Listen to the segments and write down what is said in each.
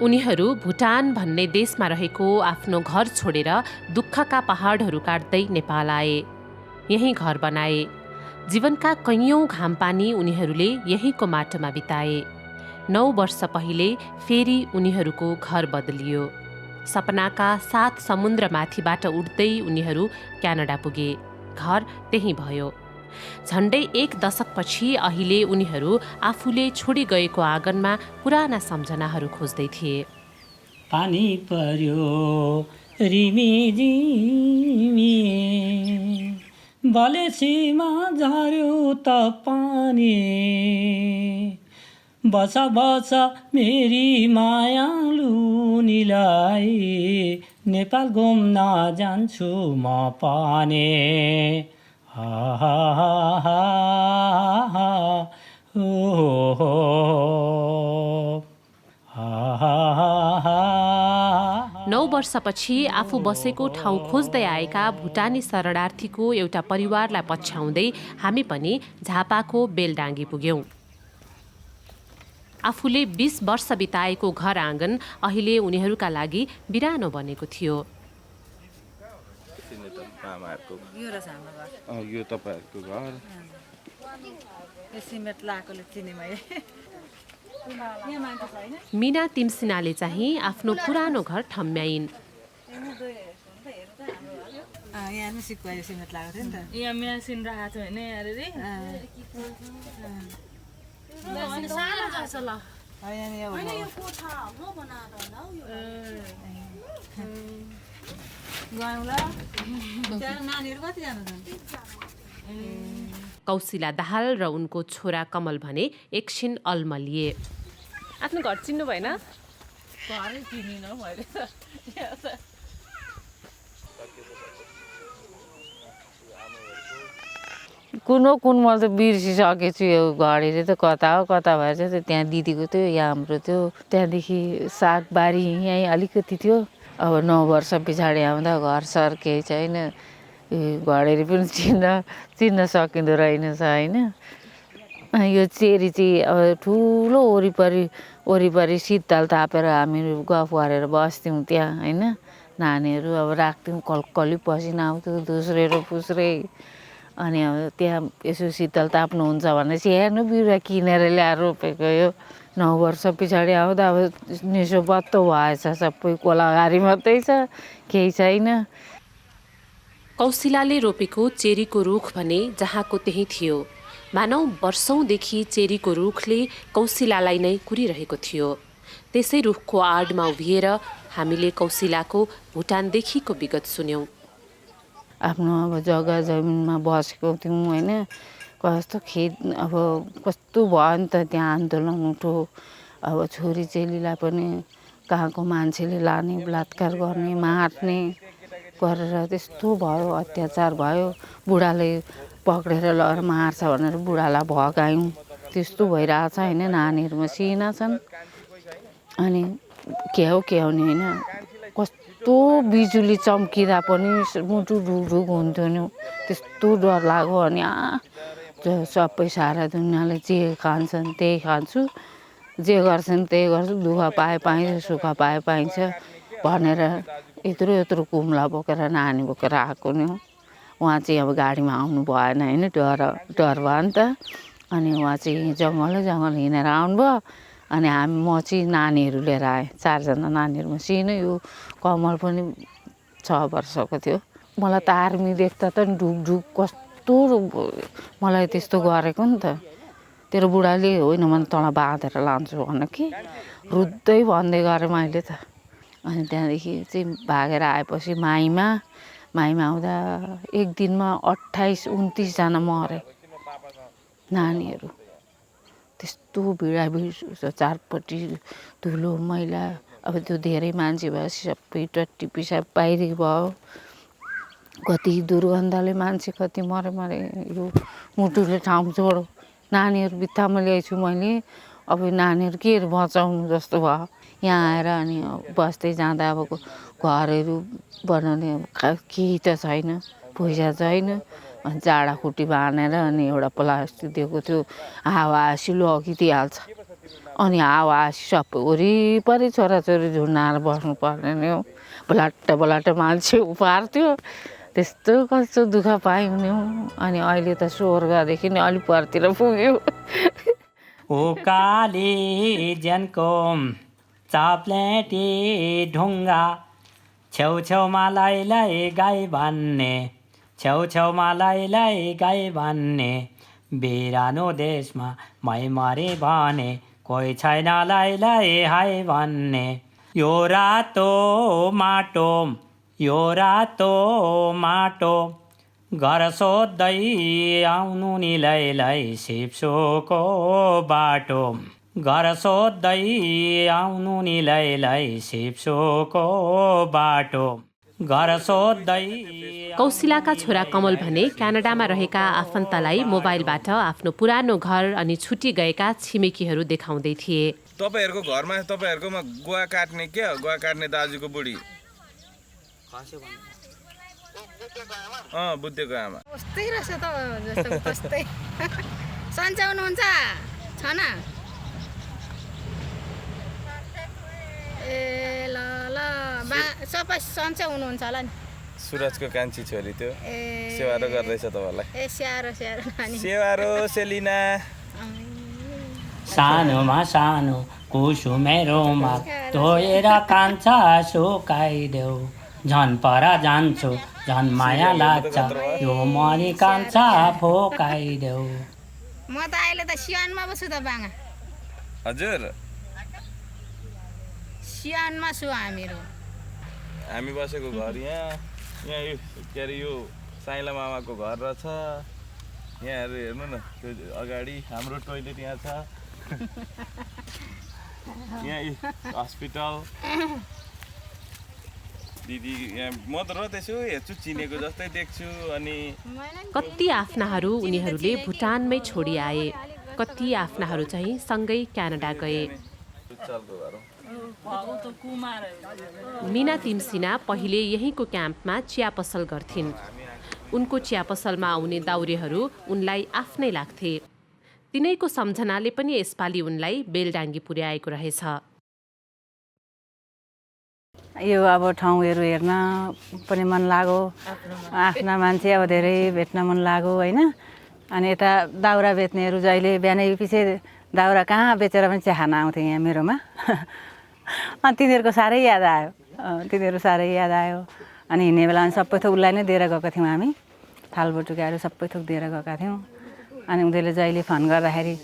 उनीहरू भुटान भन्ने देशमा रहेको आफ्नो घर छोडेर दुःखका पहाडहरू काट्दै नेपाल आए। यहीँ घर बनाए। जीवनका कैयौँ घामपानी उनीहरूले यहीँको माटोमा बिताए। 9 वर्ष पहिले फेरि उनीहरूको घर बदलियो। सपनाका 7 समुद्रमाथिबाट उड्दै उनीहरू क्यानाडा पुगे। घर त्यही भयो। झन्डै 1 दशकपछि अहिले उनीहरू आफूले छोडी गएको आँगनमा पुराना सम्झनाहरू खोज्दै थिए। पानी पर्यो रिमिझिमी, बलेसीमा झर्यो त पानी, बसा बसा मेरी मायालुनीलाई, नेपाल घुम्न जान्छु म पनि। हा हा हा हा हो हो हा हा हा। 9 वर्षपछि आफू बसेको ठाउँ खोज्दै आएका भुटानी शरणार्थीको एउटा परिवारलाई पछ्याउँदै हामी पनि झापाको बेलडाङ्गी पुग्यौं। आफूले 20 वर्ष बिताएको घर आँगन अहिले उनीहरूका लागि बिरानो बनेको थियो। यो तपाईहरुको घर। यो सिमेन्ट लाकोले चिने मैले। मीना तिमसिनाले चाहिँ आफ्नो पुरानो घर ठम्म्याइन्। यहाँ नि सिक्वायो सिमेन्ट लगाएको थियो नि त। यहाँ मेसिन राखेको थियो हैन यहाँ रे। सानो छ ल। हैन यो कोठा हो बनाएर होला यो। गयौँला। त्यहाँ नानीहरु कति जना छन्? कौशिला दाहाल र उनको छोरा कमल भने एकछिन अल्मलिए। आफ्नो घर चिन्नु भएन? घरै चिनिन मैले। कुन मैले त बिर्सिसकेको छु। यो घडीले त कता हो कता भएर चाहिँ त्यहाँ दिदीको थियो, यहाँ हाम्रो थियो। त्यहाँदेखि सागबारी यहीँ अलिकति थियो। अब 9 वर्ष पछाडि आउँदा घरसर केही छैन। घडेरी पनि चिन्न सकिँदो रहेनछ होइन। यो चेरी चाहिँ अब ठुलो वरिपरि शीतल तापेर हामीहरू गफ गरेर बस्थ्यौँ त्यहाँ होइन। नानीहरू अब राख्थ्यौँ, कलकली पसिना आउँथ्यो दुस्रे र पुस्रे। अनि अब त्यहाँ यसो शीतल ताप्नुहुन्छ भने सानो बिरुवा किनेर ल्याएर रोपेको। यो 9 वर्ष पछाडि आउँदा अब निसो बत्तो भएछ। सबै कोलाघारी मात्रै छ, केही छैन। कौशिलाले रोपेको चेरीको रुख भने जहाँको त्यही थियो। मानौ वर्षौंदेखि चेरीको रुखले कौशिलालाई नै कुरिरहेको थियो। त्यसै रुखको आडमा उभिएर हामीले कौशिलाको भुटानदेखिको विगत सुन्यौं। आफ्नो अब जग्गा जमिनमा बसेको थियौँ होइन। कस्तो अब कस्तो भयो नि त त्यहाँ आन्दोलन उठो। अब छोरी चेलीलाई पनि कहाँको मान्छेले लाने, बलात्कार गर्ने, मार्ने गरेर त्यस्तो भयो, अत्याचार भयो। बुढाले पक्रेर लगेर मार्छ भनेर बुढालाई भगायौँ। त्यस्तो भइरहेछ होइन। नानीहरू मसिना छन्। अनि के हो नि होइन। कस्तो बिजुली चम्किँदा पनि मुटु ढुकढुक हुन्थ्यो नि। त्यस्तो डर लाग्यो। अनि सबै सारा दुनियाँले जे खान्छन् त्यही खान्छु, जे गर्छन् त्यही गर्छु, दुःख पाए पाइन्छ, सुख पाए पाइन्छ भनेर यत्रो कुम्ला बोकेर नानी बोकेर आएको नि हो। उहाँ चाहिँ अब गाडीमा आउनु भएन होइन। डर भयो नि त। अनि उहाँ चाहिँ जङ्गल हिँडेर आउनुभयो। अनि म चाहिँ नानीहरू लिएर आएँ। 4 जना नानीहरू मसिनो। यो कमल पनि 6 वर्षको थियो। मलाई त आर्मी देख्दा त ढुकढुक कस्तो मलाई त्यस्तो गरेको नि त। तेरो बुढाले होइन भने तँलाई बाँधेर लान्छु भन कि रुँदै भन्दै गरेँ मैले त। अनि त्यहाँदेखि चाहिँ भागेर आएपछि माईमा आउँदा एक दिनमा 28-29 जना मरे नानीहरू। त्यस्तो भिडाभिड चारपट्टि धुलो मैला। अब त्यो धेरै मान्छे भएपछि सबै टट्टी पिसाब बाहिरी भयो। कति दुर्गन्धले मान्छे कति मरे। यो मुटुले ठाउँ छोडो। नानीहरू बित्थामा ल्याएछु मैले। अब नानीहरू के बचाउनु जस्तो भयो। यहाँ आएर अनि बस्दै जाँदा अब घरहरू बनाउने केही त छैन, पैसा छैन। अनि जाडा खुट्टी बाँधेर अनि एउटा प्लास्टिक दिएको थियो, हावा आएपछि लगिदिइहाल्छ। अनि हावा सबै वरिपरि छोराछोरी झुन्डाएर बस्नु पर्ने नि हौ बलाट्ट मान्छे पार्थ्यो त्यस्तो कस्तो दुःख पायौँ नि हौ अनि अहिले त स्वर्गदेखि नि अलिक परतिर पुग्यो उकाली ज्यानको चाप्लेटी ढुङ्गा छेउछेउमा लाई गाई भन्ने छेउछेउमा लाई गाई भन्ने बिरानो देशमा मै मरे भने कोही छैन लाई हाई भन्ने यो रातो माटो घर सोध्दै आउनु नि लाई सिप्सोको बाटो घर सोध्दै आउनु नि लाई सिप्सोको बाटो घर सोध्दै कौशिलाका छोरा कमल भने क्यानाडामा रहेका आफन्तलाई मोबाइलबाट आफ्नो पुरानो घर अनि छुट्टी गएका छिमेकीहरू देखाउँदै थिए। तपाईहरुको घरमा तपाईहरुकोमा गुवा काट्ने के गुवा काट्ने दाजुको बुढी बुद्धेको आमा कस्तै रहेछ त जस्तो कस्तै सन्चै हुनुहुन्छ छ न ए ल ल सबै सन्चै हुनुहुन्छ होला नि सुरजको कान्छी छोरी त्यो सेवारो गर्दैछ तपाईहरुलाई ए स्याहारो नानी सेवारो सेलिना सानोमा सानो कुसुमे रोमा धोएर कान्छा सुकाइदेऊ झन् पर जान्छु झन् माया लाग्छ यो मनी कान्छा फोकाइदेऊ। म त अहिले त सियानमा बस्छु त बाङा हजुर सियानमा छु हामी बसेको घर यहाँ के अरे यो साइला मामाको घर रहेछ यहाँहरू हेर्नु न त्यो अगाडि हाम्रो टोइलेट यहाँ छ यहाँ हस्पिटल दिदी म त रोदैछु हेर्छु चिनेको जस्तै देख्छु अनि कति आफ्नाहरू उनीहरूले भुटानमै छोडी आए कति आफ्नाहरू चाहिँ सँगै क्यानाडा गए। मीना तिमसिना पहिले यहीँको क्याम्पमा चिया पसल गर्थिन्। उनको चिया पसलमा आउने दाउरेहरू उनलाई आफ्नै लाग्थे। तिनैको सम्झनाले पनि यसपालि उनलाई बेलडाङ्गी पुर्याएको रहेछ। यो अब ठाउँहरू हेर्न पनि मन लाग्यो आफ्ना मान्छे अब धेरै भेट्न मन लाग्यो होइन अनि यता दाउरा बेच्नेहरू जहिले बिहानै पछि दाउरा कहाँ बेचेर पनि चिया खान आउँथे यहाँ मेरोमा अनि तिनीहरूको साह्रै याद आयो अनि हिँड्ने बेलामा सबै थोक उसलाई नै दिएर गएका थियौँ हामी थालबटुकाहरू सबै थोक दिएर गएका थियौँ अनि उनीहरूले जहिले फोन गर्दाखेरि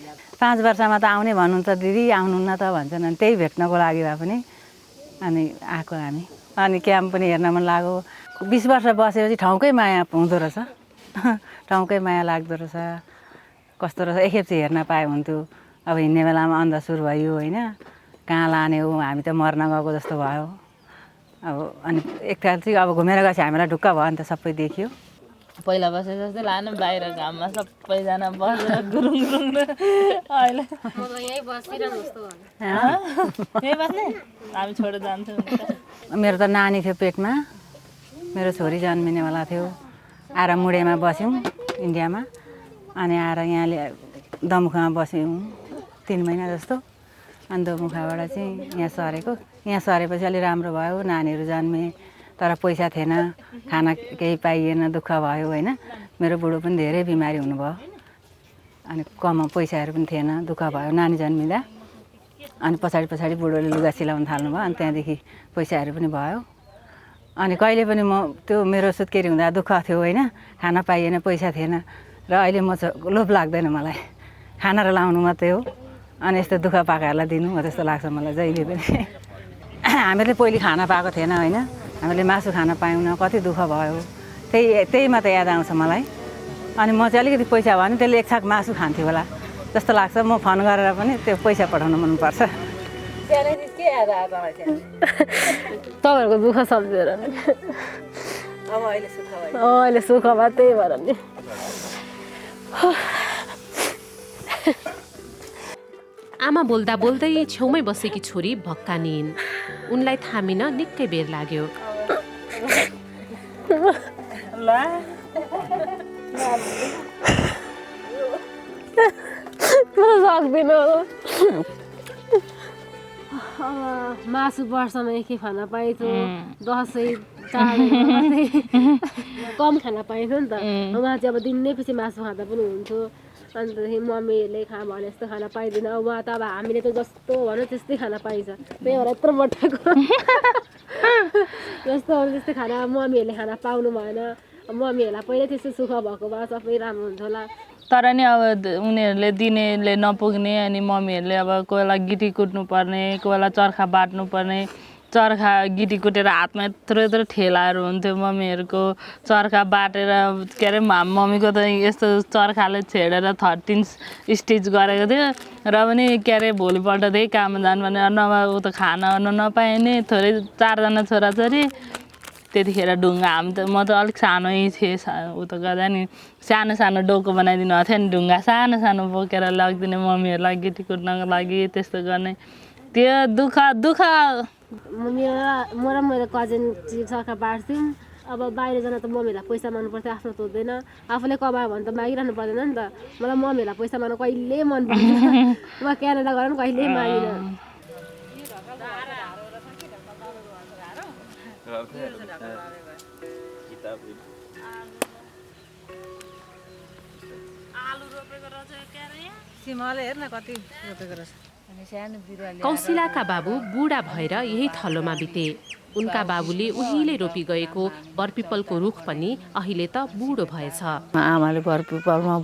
5 वर्षमा त आउने भन्नु त दिदी आउनु न त भन्छन् अनि त्यही भेट्नको लागि भए पनि अनि आएको हामी अनि क्याम्प पनि हेर्न मन लाग्यो 20 वर्ष बसेपछि ठाउँकै माया हुँदो रहेछ ठाउँकै माया लाग्दो रहेछ कस्तो रहेछ एकखेप चाहिँ हेर्न पाए हुन्थ्यो अब हिँड्ने बेलामा अन्धसुर भयो होइन कहाँ लाने हो हामी त मर्न गएको जस्तो भयो अब अनि एकताल चाहिँ अब घुमेर गएपछि हामीलाई ढुक्क भयो नि त सबै देखियो पहिला बसे जस्तै लानु बाहिर घाममा सबैजना बसेर गुरुङ अहिले यही बसिरहनु जस्तो यही बस्ने हामी छोडेर जान्छौँ। मेरो त नानी थियो पेटमा मेरो छोरी जन्मिनेवाला थियो आएर मुडेमा बस्यौँ इन्डियामा अनि आएर यहाँ दमुखामा बस्यौँ 3 महिना जस्तो अनि दमुखाबाट चाहिँ यहाँ सरेको यहाँ सरेपछि अलि राम्रो भयो नानीहरू जन्मे तर पैसा थिएन खाना केही पाइएन दुःख भयो होइन मेरो बुढो पनि धेरै बिमारी हुनुभयो अनि कम पैसाहरू पनि थिएन दुःख भयो नानी जन्मिँदा अनि पछाडि बुढोले लुगा सिलाउन थाल्नुभयो अनि त्यहाँदेखि पैसाहरू पनि भयो अनि कहिले पनि म त्यो मेरो सुत्केरी हुँदा दुःख थियो होइन खाना पाइएन पैसा थिएन र अहिले म लोभ लाग्दैन मलाई खाना र लाउनु मात्रै हो अनि यस्तो दुःख पाएकाहरूलाई दिनु हो त्यस्तो लाग्छ मलाई जहिले पनि हामीले पहिले खाना पाएको थिएन होइन हामीले मासु खान पाएनौँ कति दुःख भयो त्यही मात्रै याद आउँछ मलाई अनि म चाहिँ अलिकति पैसा भयो भने त्यसले 1 छाक मासु खान्थ्यो होला जस्तो लाग्छ म फोन गरेर पनि त्यो पैसा पठाउन मनपर्छ तपाईँहरूको दुःख सम्झेर नि अहिले सुख भयो त्यही भएर नि आमा बोल्दा बोल्दै छेउमै बसेकी छोरी भक्कानिन्। उनलाई थामिन निकै बेर लाग्यो। सक्दिनँ मासु वर्षमा एकखेप खान पाइन्थ्यो दसैँ चाडहरूमा मात्रै कम खान पाइन्थ्यो नि त उहाँ चाहिँ अब दिनैपछि मासु खाँदा पनि हुन्थ्यो अन्तखेरि मम्मीहरूले भने जस्तो खान पाइँदैन अब उहाँ त अब हामीले त जस्तो भनौँ त्यस्तै खान पाइन्छ त्यही भएर यत्रो मोटाको जस्तो अब त्यस्तै खाना मम्मीहरूले खाना पाउनु भएन मम्मीहरूलाई पहिल्यै त्यस्तो सुख भएको भए सबै राम्रो हुन्थ्यो होला तर नि अब उनीहरूले दिनेले नपुग्ने अनि मम्मीहरूले अब कोही बेला गिटी कुट्नु पर्ने कोही बेला चर्खा बाट्नु पर्ने चर्खा गिटी कुटेर हातमा यत्रो यत्रो ठेलाहरू हुन्थ्यो मम्मीहरूको चर्खा बाटेर के अरे मम्मीको त यस्तो चर्खाले छेडेर 13 स्टिच गरेको थियो र पनि के अरे भोलिपल्टदेखि काम जानु भने नभए ऊ त खाना नपाए नि थोरै 4 जना छोराछोरी त्यतिखेर ढुङ्गा म त अलिक सानै थिएँ ऊ त गर्दा नि सानो सानो डोको बनाइदिनु भएको थियो नि ढुङ्गा सानो सानो बोकेर लगिदिने मम्मीहरूलाई गिटी कुट्नको लागि त्यस्तो गर्ने त्यो दुःख म र मेरो कजन चर्खा बाँड्थ्यौँ अब बाहिर जान त मम्मीहरूलाई पैसा माग्नु पर्थ्यो आफ्नो त हुँदैन आफूले कमायो भने त मागिरहनु पर्दैन नि त मलाई मम्मीहरूलाई पैसा माग्नु कहिले मन पर्दैन म क्यानाडा गएर पनि कहिले मागिनँ सिमले हेर्न कति रोपेको रहेछ कौशिलाका बाबु बुढा भएर यही थलोमा बिते उनका बाबुले उहिले रोपी गएको बरपिपलको रुख पनि अहिले त बुढो भएछ आमाले बरपिपलमा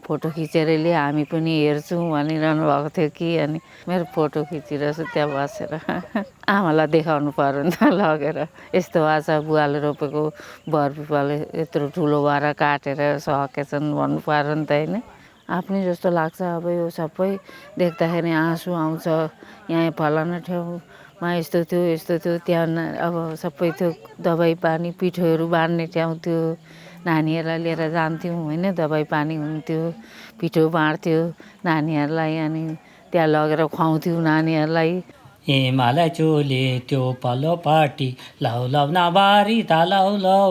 फोटो खिचेर ल्याए हामी पनि हेर्छौँ भनिरहनु भएको थियो कि अनि मेरो फोटो खिचिरहेछु त्यहाँ बसेर आमालाई देखाउनु पर्यो नि त लगेर यस्तो भएको छ बुवाले रोपेको बरपिपल यत्रो ठुलो भएर काटेर सकेछन् भन्नु पर्यो नि त होइन आफ्नै जस्तो लाग्छ अब यो सबै देख्दाखेरि आँसु आउँछ यहाँ फलाना ठाउँमा यस्तो थियो त्यहाँ अब सबै थियो दबाई पानी पिठोहरू बाँड्ने ठाउँ थियो नानीहरूलाई लिएर जान्थ्यौँ होइन दबाई पानी हुन्थ्यो पिठो बाँड्थ्यो नानीहरूलाई अनि त्यहाँ लगेर खुवाउँथ्यौँ नानीहरूलाई हिमालय चोली त्यो पल्लो पाटी लौ लौ नबारी ता लौ लौ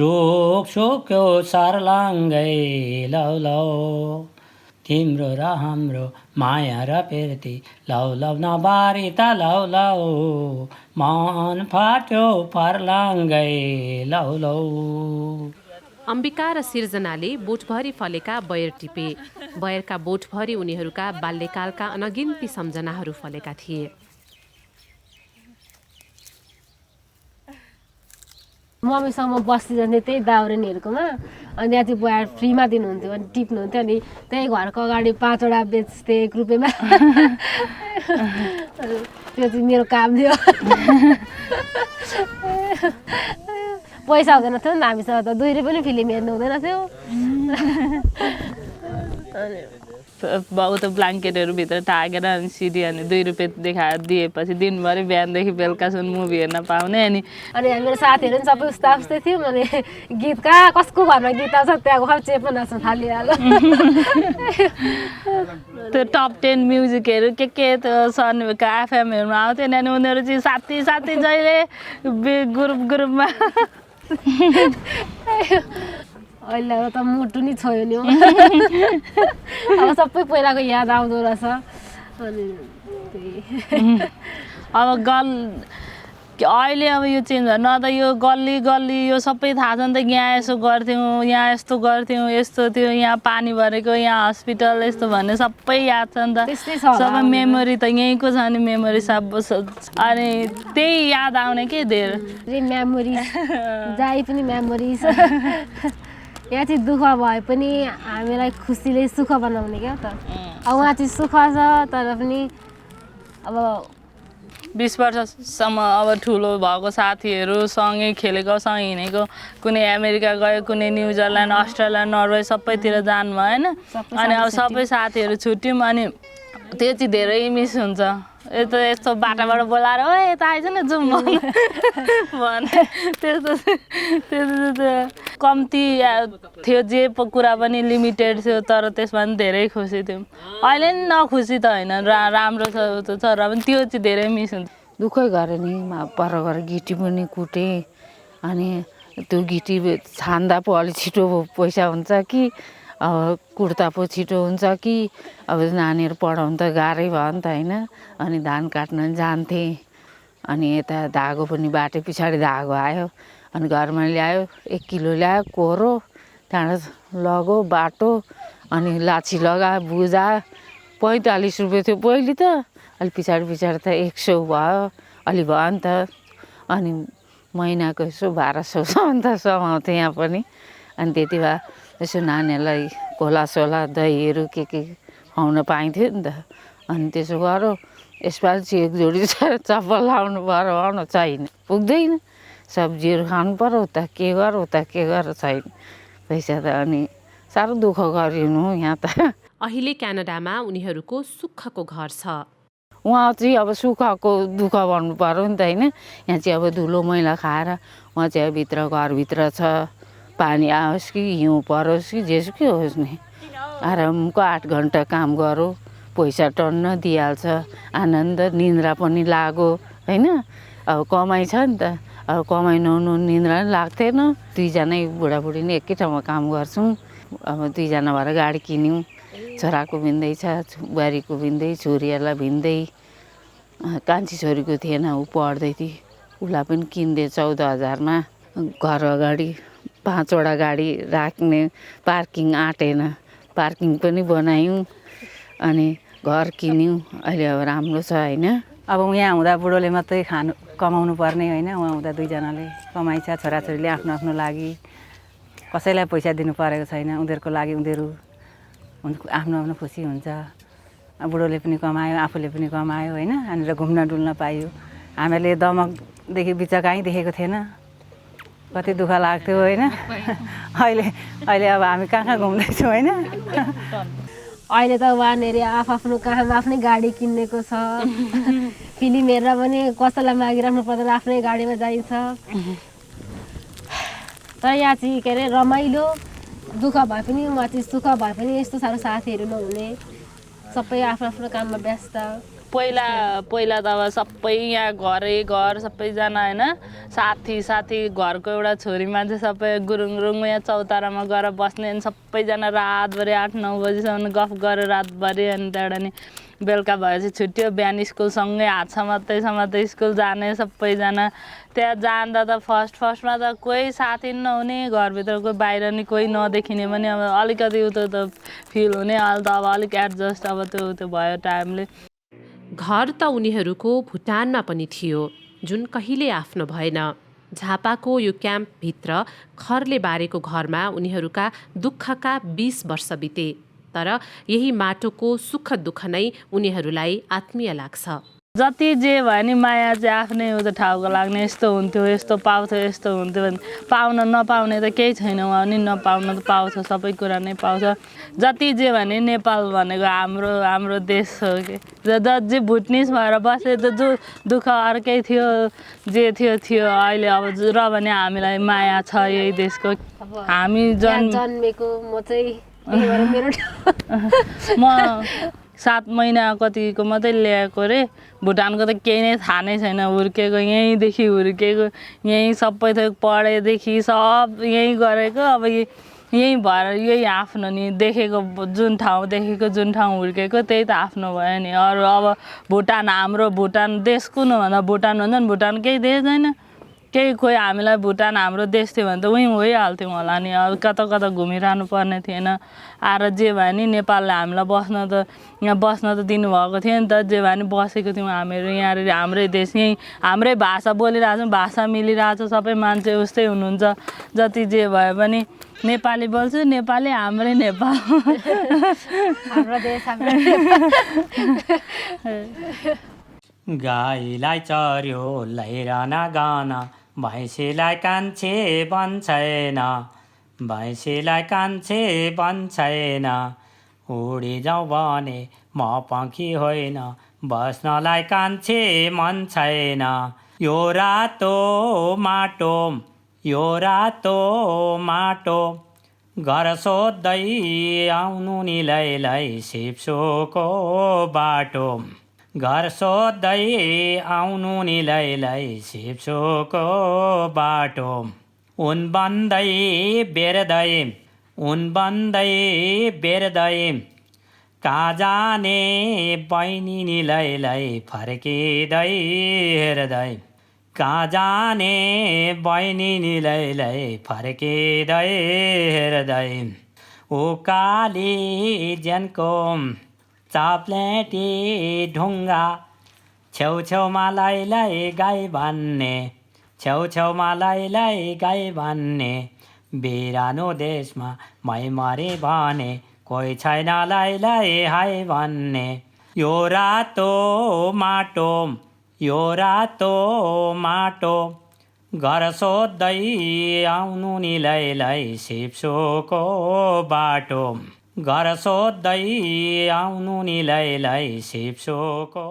रुख सुक्यो सर्लाङ्गै लौ लौ तिम्रो र हाम्रो माया र पेर्ती लौ लौ नबारी ता लौ लौ मन फाट्यो फर्लाङ्गै लौ लौ अम्बिका र सिर्जनाले बोटभरि फलेका बयर टिपे बयरका बोटभरि उनीहरूका बाल्यकालका अनगिन्ती सम्झनाहरू फलेका थिए मम्मीसँग म बस्ती जान्थेँ त्यही दाउरेनीहरूकोमा अनि त्यहाँ चाहिँ बुवा फ्रीमा दिनुहुन्थ्यो अनि टिप्नुहुन्थ्यो अनि त्यही घरको अगाडि 5 वटा बेच्थेँ 1 रुपियाँमा त्यो चाहिँ मेरो काम थियो पैसा हुँदैन थियो नि त हामीसँग त 2 रुपियाँ पनि फिल्म हेर्नु हुँदैन थियो ऊ त ब्ल्याङ्केटहरू भित्र टाँगेर अनि सिडी अनि 2 रुपियाँ देखाएर दिएपछि दिनभरि बिहानदेखि बेलुकासम्म मुभी हेर्न पाउने अनि मेरो साथीहरू पनि सबै उस्तै थियौँ अनि गीत कहाँ कसको घरमा गीत आउँछ त्यहाँ गएर चेप्न नाच्न थालिहाल्यो त्यो टप 10 म्युजिकहरू के त्यो शनिबारको एफएमहरूमा आउँथ्यो अनि उनीहरू चाहिँ साथी जहिले ग्रुपमा अहिले त मुटु नि छोयो नि अब सबै पहिलाको याद आउँदो रहेछ अनि अब अहिले अब यो चेन्ज भयो न त यो गल्ली यो सबै थाहा छ नि त यहाँ यसो गर्थ्यौँ यहाँ यस्तो गर्थ्यौँ यस्तो थियो यहाँ पानी भरेको यहाँ हस्पिटल यस्तो भन्ने सबै याद छ नि त सबै मेमोरी त यहीँको छ नि मेमोरी सब अनि त्यही याद आउने के धेरै मेमोरी जाइ पनि मेमोरिज यहाँ चाहिँ दुःख भए पनि हामीलाई खुसीले सुख बनाउने क्या त अब उहाँ चाहिँ सुख छ तर पनि अब 20 वर्षसम्म अब ठुलो भएको साथीहरू सँगै खेलेको सँगै हिँडेको कुनै अमेरिका गयो कुनै न्युजिल्यान्ड अस्ट्रेलिया नर्वे सबैतिर जानुभयो होइन अनि अब सबै साथीहरू छुट्यौँ अनि त्यो चाहिँ धेरै मिस हुन्छ यस्तो बाटाबाट बोलाएर ओ यता आइज न जाउँ भने त्यस्तो कम्ती थियो जे कुरा पनि लिमिटेड थियो तर त्यसमा पनि धेरै खुसी थियौँ अहिले नि नखुसी त होइन राम्रो छ र पनि त्यो चाहिँ धेरै मिस हुन्छ दुःखै गरेँ नि पर गएर गिटी पनि कुटेँ अनि त्यो गिटी छान्दा पो अलि छिटो पैसा हुन्छ कि अब कुर्ता पो छिटो हुन्छ कि अब नानीहरू पढाउनु त गाह्रै भयो नि त होइन। अनि धान काट्न जान्थेँ अनि यता धागो पनि बाटे पछाडि धागो आयो अनि घरमा ल्यायो 1 किलो ल्यायो कोरो त्यहाँबाट लगो बाटो अनि लाछी लगायो बुझा 45 रुपियाँ थियो पहिले त अलि पछाडि त 100 भयो अलि भयो नि त। अनि महिनाको यसो 1200 त समाउँथेँ यहाँ पनि। अनि त्यति भए यसो नानीहरूलाई खोला दहीहरू के खुवाउन पाइन्थ्यो नि त। अनि त्यसो गरौँ यसपालि चाहिँ 1 जोडी चप्पल लाउनु पर्यो भन छैन पुग्दैन। सब्जीहरू खानु पर्यो उता के गर छैन पैसा त। अनि साह्रो दुःख गरिनु यहाँ त। अहिले क्यानाडामा उनीहरूको सुखको घर छ। उहाँ चाहिँ अब सुखको दुःख भन्नु पर्यो नि त होइन। यहाँ चाहिँ अब धुलो मैला खाएर उहाँ चाहिँ भित्र घरभित्र छ। पानी आओस् कि हिउँ परोस् कि जेसुकै होस् नि आरामको 8 घन्टा काम गरौँ पैसा टन्न दिइहाल्छ। आनन्द निन्द्रा पनि लाग्यो होइन। अब कमाइ छ नि त। अब कमाइ नहुनु निन्द्रा पनि लाग्थेन। 2 जनै बुढाबुढी नै एकै ठाउँमा काम गर्छौँ। अब 2 जना भएर गाडी किन्यौँ। छोराको भिन्दै छ बुहारीको भिन्दै छोरीहरूलाई भिन्दै। कान्छी छोरीको थिएन ऊ पढ्दै थिए उसलाई पनि किनिदिए 14,000मा। घर अगाडि 5वटा गाडी राख्ने पार्किङ आँटेन पार्किङ पनि बनायौँ अनि घर किन्यौँ। अहिले अब राम्रो छ होइन। अब यहाँ हुँदा बुढोले मात्रै कमाउनु पर्ने होइन। उहाँ हुँदा 2 जनाले कमाइ छ। छोराछोरीले आफ्नो लागि कसैलाई पैसा दिनु परेको छैन। उनीहरूको लागि उनीहरू आफ्नो खुसी हुन्छ। बुढोले पनि कमायो आफूले पनि कमायो होइन। अनि घुम्न डुल्न पाइयो। हामीले दमकदेखि बिचकाहीँ देखेको थिएन कति दुःख लाग्थ्यो होइन। अहिले अब हामी कहाँ घुम्दैछौँ होइन। अहिले त वहाँनिर आफ्नो कहाँमा आफ्नै गाडी किन्नेको छ। फिल्म हेरेर पनि कसैलाई मागिराख्नु पर्दैन आफ्नै गाडीमा जाइन्छ। तर यहाँ चाहिँ के अरे रमाइलो दुःख भए पनि उहाँ चाहिँ सुख भए पनि यस्तो साह्रो साथीहरू नहुने सबै आफ्नो काममा व्यस्त। पहिला त अब सबै यहाँ घर सबैजना होइन साथी घरको एउटा छोरी मान्छे सबै गुरुङ यहाँ चौतारामा गएर बस्ने अनि सबैजना रातभरि 8-9 बजीसम्म गफ गरेर रातभरि। अनि त्यहाँबाट नि बेलुका भएपछि छुट्यो बिहान स्कुलसँगै हात समात्दै स्कुल जाने सबैजना। त्यहाँ जाँदा त फर्स्टमा त कोही साथी नहुने घरभित्र कोही बाहिर नि कोही नदेखिने पनि अब अलिकति उतो फिल हुने। अहिले त अब अलिक एडजस्ट अब त्यो भयो टाइमले। घर त उनीहरूको भुटानमा पनि थियो जुन कहिले आफ्नो भएन। झापाको यो क्याम्पभित्र खरले बारेको घरमा उनीहरूका दुःखका 20 वर्ष बिते। तर यही माटोको सुख दुःख नै उनीहरूलाई आत्मीय लाग्छ। जति जे भयो नि माया चाहिँ आफ्नै उता ठाउँको लाग्ने। यस्तो हुन्थ्यो यस्तो पाउँथ्यो यस्तो हुन्थ्यो भने पाउन नपाउने त केही छैन। उहाँ पनि नपाउन त पाउँछ सबै कुरा नै पाउँछ। जति जे भने नेपाल भनेको हाम्रो देश हो कि जे भुटनिस भएर बसे त जो दुःख अर्कै थियो जे थियो अहिले अब र भने हामीलाई माया छ यही देशको। हामी जन्मेको म चाहिँ म 7 महिना कतिको मात्रै ल्याएको रे। भुटानको त केही नै थाहा नै छैन। हुर्केको यहीँदेखि हुर्केको यहीँ सबै थोक पढेदेखि सब यहीँ गरेको। अब यहीँ भएर यही आफ्नो नि देखेको जुन ठाउँ हुर्केको त्यही त आफ्नो भयो नि। अरू अब भुटान देश कुन हो भन्दा भुटान भन्छ नि भुटान केही देश छैन केही। खोइ हामीलाई भुटान हाम्रो देश थियो भने त उहीँ भइहाल्थ्यौँ होला नि। अब कता घुमिरहनु पर्ने थिएन। आएर जे भयो नि नेपालले हामीलाई यहाँ बस्न त दिनुभएको थियो नि त। जे भयो नि बसेको थियौँ हामीहरू यहाँनिर हाम्रै देश यहीँ हाम्रै भाषा बोलिरहेको छौँ भाषा मिलिरहेको छ। सबै मान्छे उस्तै हुनुहुन्छ। जति जे भए पनि नेपाली बोल्छु नेपाली हाम्रै नेपाल हाम्रो देश गाईलाई चर्यो लैरन गाना भैँसीलाई कान्छे भन्छेन भैँसीलाई कान्छे भन्छेन। उडी जाउँ भने म पङ्खी होइन बस्नलाई कान्छे मन छैन। यो रातो माटो घर सोध्दै आउनु नि लैलै सिप्सोको बाटो। घर सोध्दै आउनु नि लैलै सिप्सोको बाटो। उन बन्दै बेर्दै उन बन्दै बेर्दै कहाँ जाने बहिनी नि लैलै फर्किँदै हेर्दै कहाँ जाने बहिनी नि लैलै फर्किँदै हेर्दै उकाली ज्यानको चाप्लेटी ढुङ्गा छेउछेउमा लैलै गाई भन्ने छेउछेउमा लैलै गाई भन्ने बिरानो देशमा मै मरे भने कोही छैन लैलै हाय भन्ने यो रातो माटो घर सोध्दै आउनु नि लैलै सिप्सोको बाटो घर सोध्दै आउनु नि लैलै सिप्सोको